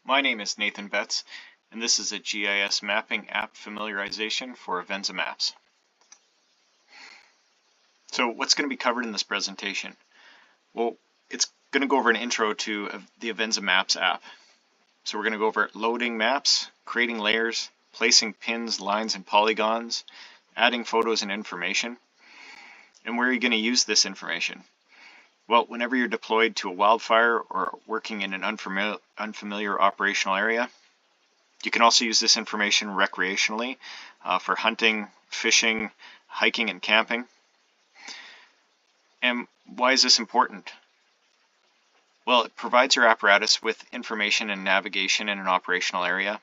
My name is Nathan Betts, and this is a GIS mapping app familiarization for Avenza maps. So what's going to be covered in this presentation? Well, it's going to go over an intro to the Avenza Maps app. So we're going to go over loading maps, creating layers, placing pins, lines, and polygons, adding photos and information. And where are you going to use this information? Well, whenever you're deployed to a wildfire or working in an unfamiliar operational area, you can also use this information recreationally for hunting, fishing, hiking, and camping. And why is this important? Well, it provides your apparatus with information and navigation in an operational area.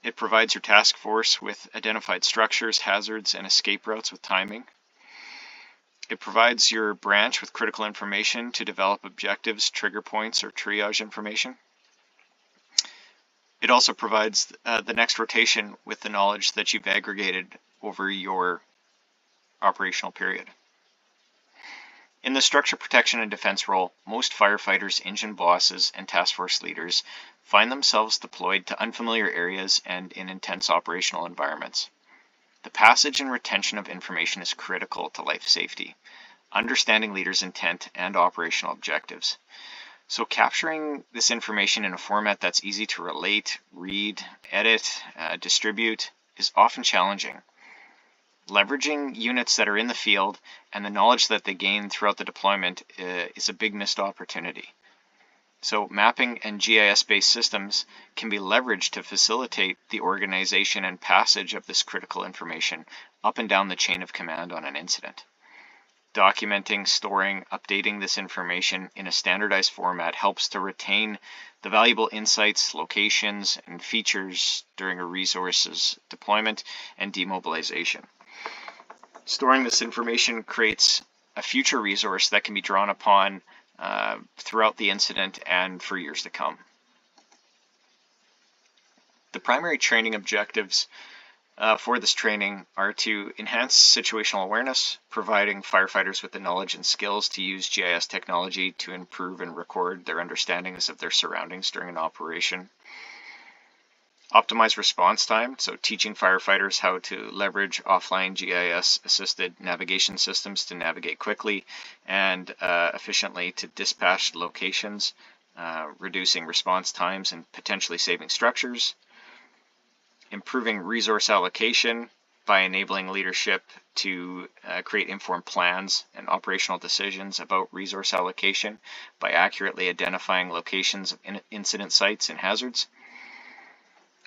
It provides your task force with identified structures, hazards, and escape routes with timing. It provides your branch with critical information to develop objectives, trigger points, or triage information. It also provides the next rotation with the knowledge that you've aggregated over your operational period. In the structure protection and defense role, most firefighters, engine bosses, and task force leaders find themselves deployed to unfamiliar areas and in intense operational environments. The passage and retention of information is critical to life safety, understanding leaders' intent and operational objectives. So capturing this information in a format that's easy to relate, read, edit, distribute is often challenging. Leveraging units that are in the field and the knowledge that they gain throughout the deployment is a big missed opportunity. So mapping and GIS-based systems can be leveraged to facilitate the organization and passage of this critical information up and down the chain of command on an incident. Documenting, storing, updating this information in a standardized format helps to retain the valuable insights, locations, and features during a resource's deployment and demobilization. Storing this information creates a future resource that can be drawn upon throughout the incident and for years to come. The primary training objectives for this training are to enhance situational awareness, providing firefighters with the knowledge and skills to use GIS technology to improve and record their understandings of their surroundings during an operation. Optimize response time, so teaching firefighters how to leverage offline GIS-assisted navigation systems to navigate quickly and efficiently to dispatched locations, reducing response times and potentially saving structures. Improving resource allocation by enabling leadership to create informed plans and operational decisions about resource allocation by accurately identifying locations of incident sites and hazards.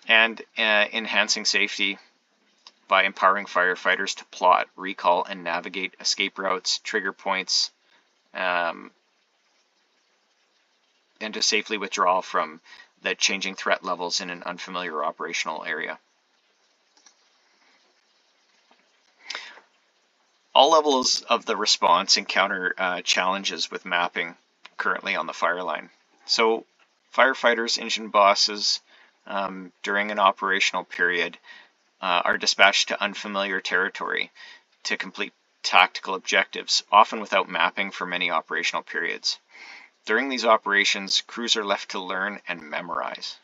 And enhancing safety by empowering firefighters to plot, recall, and navigate escape routes, trigger points, and to safely withdraw from the changing threat levels in an unfamiliar operational area. All levels of the response encounter challenges with mapping currently on the fire line. So firefighters, engine bosses, during an operational period are dispatched to unfamiliar territory to complete tactical objectives, often without mapping for many operational periods. During these operations, crews are left to learn and memorize.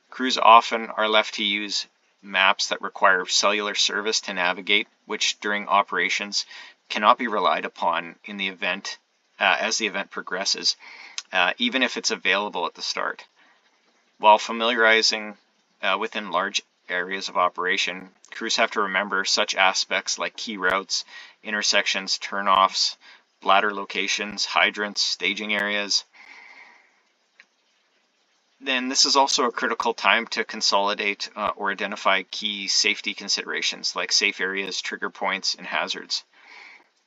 Crews often are left to use maps that require cellular service to navigate, which during operations cannot be relied upon in the event as the event progresses, even if it's available at the start. While familiarizing within large areas of operation, crews have to remember such aspects like key routes, intersections, turnoffs, bladder locations, hydrants, staging areas. Then this is also a critical time to consolidate or identify key safety considerations like safe areas, trigger points, and hazards.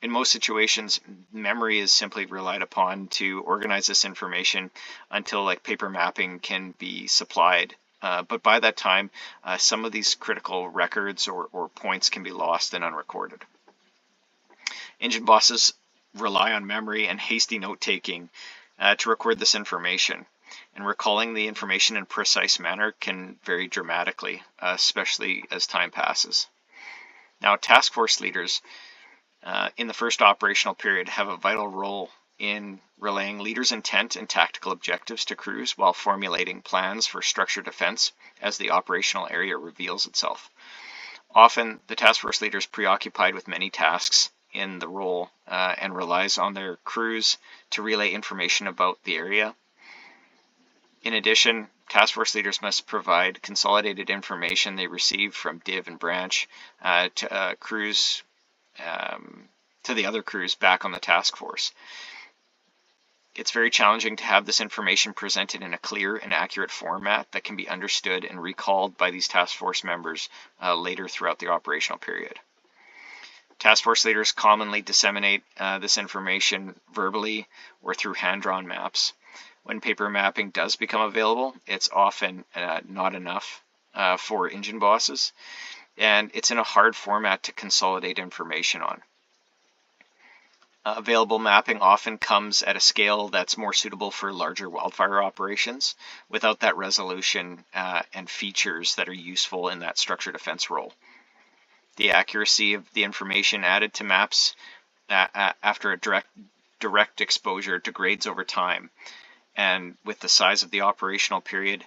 In most situations, memory is simply relied upon to organize this information until paper mapping can be supplied. But by that time, some of these critical records or points can be lost and unrecorded. Engine bosses rely on memory and hasty note-taking to record this information. And recalling the information in a precise manner can vary dramatically, especially as time passes. Now, task force leaders in the first operational period have a vital role in relaying leaders' intent and tactical objectives to crews while formulating plans for structured defense as the operational area reveals itself. Often, the task force leader is preoccupied with many tasks in the role and relies on their crews to relay information about the area. In addition, task force leaders must provide consolidated information they receive from div and branch to crews, to the other crews back on the task force. It's very challenging to have this information presented in a clear and accurate format that can be understood and recalled by these task force members later throughout the operational period. Task force leaders commonly disseminate this information verbally or through hand-drawn maps. When paper mapping does become available, it's often not enough for engine bosses, and it's in a hard format to consolidate information on. Available mapping often comes at a scale that's more suitable for larger wildfire operations without that resolution and features that are useful in that structured defense role. The accuracy of the information added to maps after a direct exposure degrades over time and with the size of the operational period,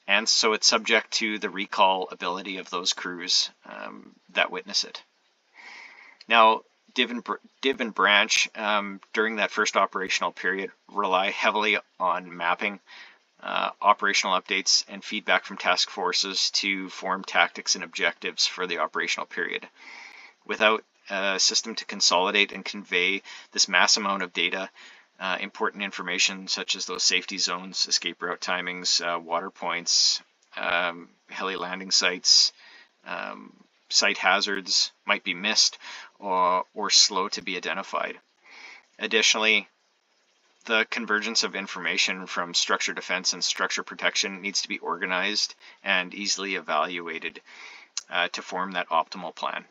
and so it's subject to the recall ability of those crews that witness it. Now, div and branch during that first operational period rely heavily on mapping, operational updates, and feedback from task forces to form tactics and objectives for the operational period. Without a system to consolidate and convey this mass amount of data, important information such as those safety zones, escape route timings, water points, heli landing sites, site hazards might be missed or slow to be identified. Additionally, the convergence of information from structure defense and structure protection needs to be organized and easily evaluated to form that optimal plan.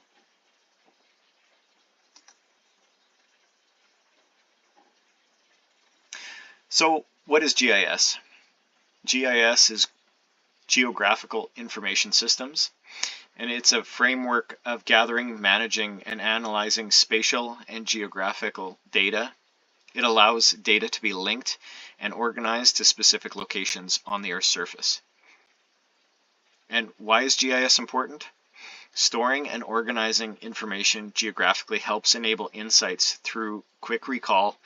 So, what is GIS? GIS is Geographical Information Systems, and it's a framework of gathering, managing, and analyzing spatial and geographical data. It allows data to be linked and organized to specific locations on the Earth's surface. And why is GIS important? Storing and organizing information geographically helps enable insights through quick recall,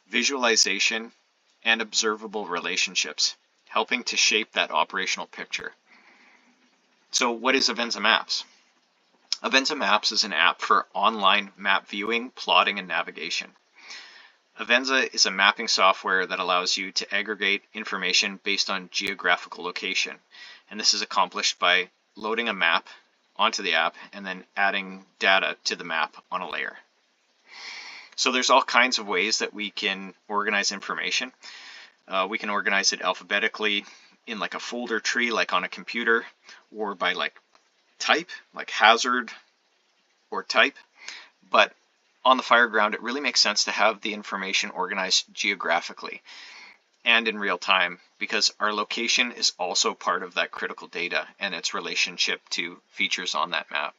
visualization, and observable relationships, helping to shape that operational picture. So what is Avenza Maps? Avenza Maps is an app for online map viewing, plotting, and navigation. Avenza is a mapping software that allows you to aggregate information based on geographical location, and this is accomplished by loading a map onto the app and then adding data to the map on a layer. So there's all kinds of ways that we can organize information. We can organize it alphabetically in like a folder tree, like on a computer, or by like type, like hazard or type. But on the fire ground, it really makes sense to have the information organized geographically and in real time, because our location is also part of that critical data and its relationship to features on that map.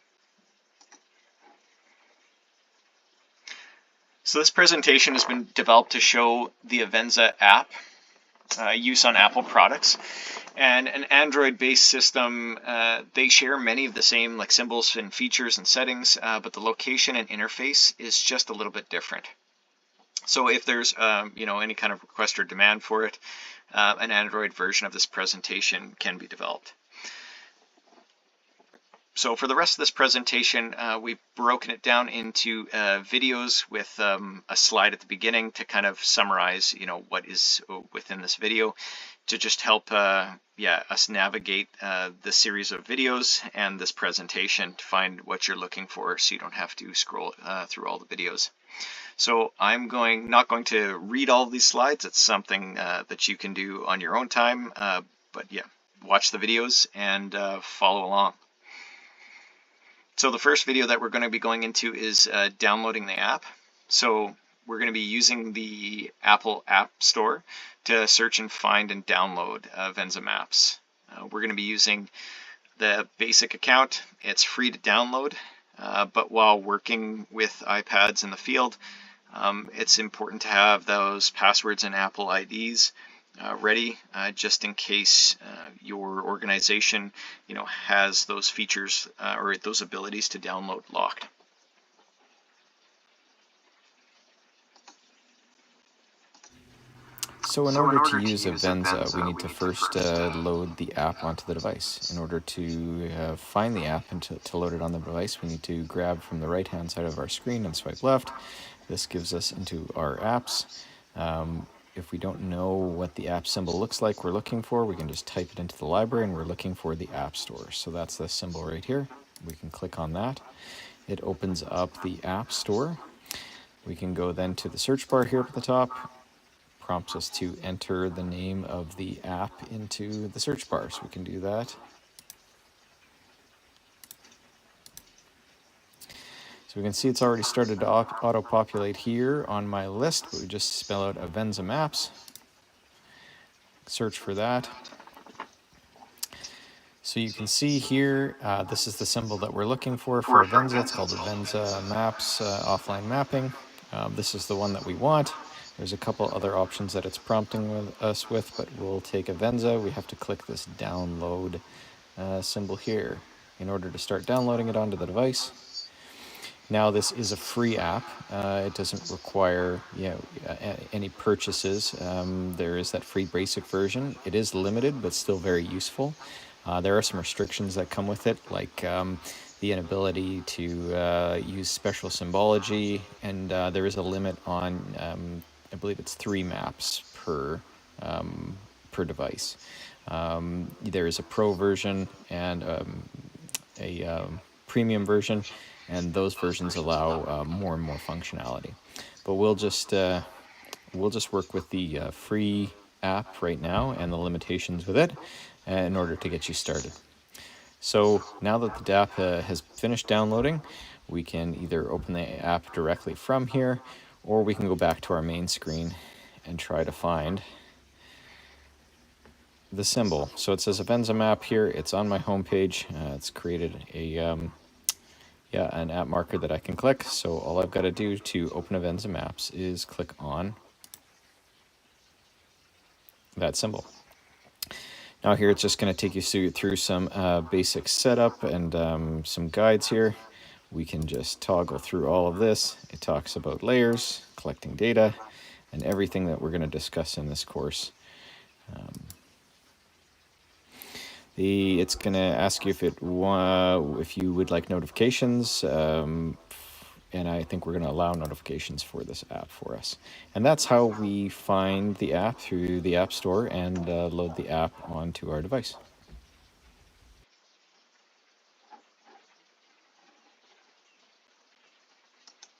So this presentation has been developed to show the Avenza app use on Apple products, and an Android-based system. They share many of the same like symbols and features and settings, but the location and interface is just a little bit different. So if there's any kind of request or demand for it, an Android version of this presentation can be developed. So for the rest of this presentation, we've broken it down into videos with a slide at the beginning to kind of summarize, what is within this video, to just help us navigate the series of videos and this presentation to find what you're looking for, so you don't have to scroll through all the videos. So I'm not going to read all of these slides. It's something that you can do on your own time, but yeah, watch the videos and follow along. So the first video that we're going to be going into is downloading the app. So we're going to be using the Apple App Store to search and find and download Avenza Maps. We're going to be using the basic account. It's free to download, but while working with iPads in the field, It's important to have those passwords and Apple IDs ready, just in case your organization, has those features or those abilities to download locked. So in order to use Avenza, we need to first load the app onto the device. In order to find the app and to load it on the device, we need to grab from the right-hand side of our screen and swipe left. This gives us into our apps. If we don't know what the app symbol looks like we're looking for, we can just type it into the library, and we're looking for the App Store. So that's the symbol right here. We can click on that. It opens up the App Store. We can go then to the search bar here at the top. Prompts us to enter the name of the app into the search bar, so we can do that. So we can see it's already started to auto-populate here on my list, but we just spell out Avenza Maps, search for that. So you can see here, this is the symbol that we're looking for Avenza. It's called Avenza Maps Offline Mapping. This is the one that we want. There's a couple other options that it's prompting us with, but we'll take Avenza. We have to click this download symbol here in order to start downloading it onto the device. Now this is a free app. It doesn't require any purchases. There is that free basic version. It is limited, but still very useful. There are some restrictions that come with it, like the inability to use special symbology, and there is a limit on, I believe it's 3 maps per device. There is a pro version and a premium version, and those versions allow more and more functionality. But we'll just work with the free app right now and the limitations with it in order to get you started. So now that the app has finished downloading, we can either open the app directly from here, or we can go back to our main screen and try to find the symbol. So it says Avenza Map here. It's on my homepage. It's created an app marker that I can click. So all I've got to do to open Avenza Maps is click on that symbol. Now here it's just going to take you through some basic setup and some guides here. We can just toggle through all of this. It talks about layers, collecting data, and everything that we're going to discuss in this course. It's going to ask you if you would like notifications, and I think we're going to allow notifications for this app for us. And that's how we find the app through the App Store and load the app onto our device.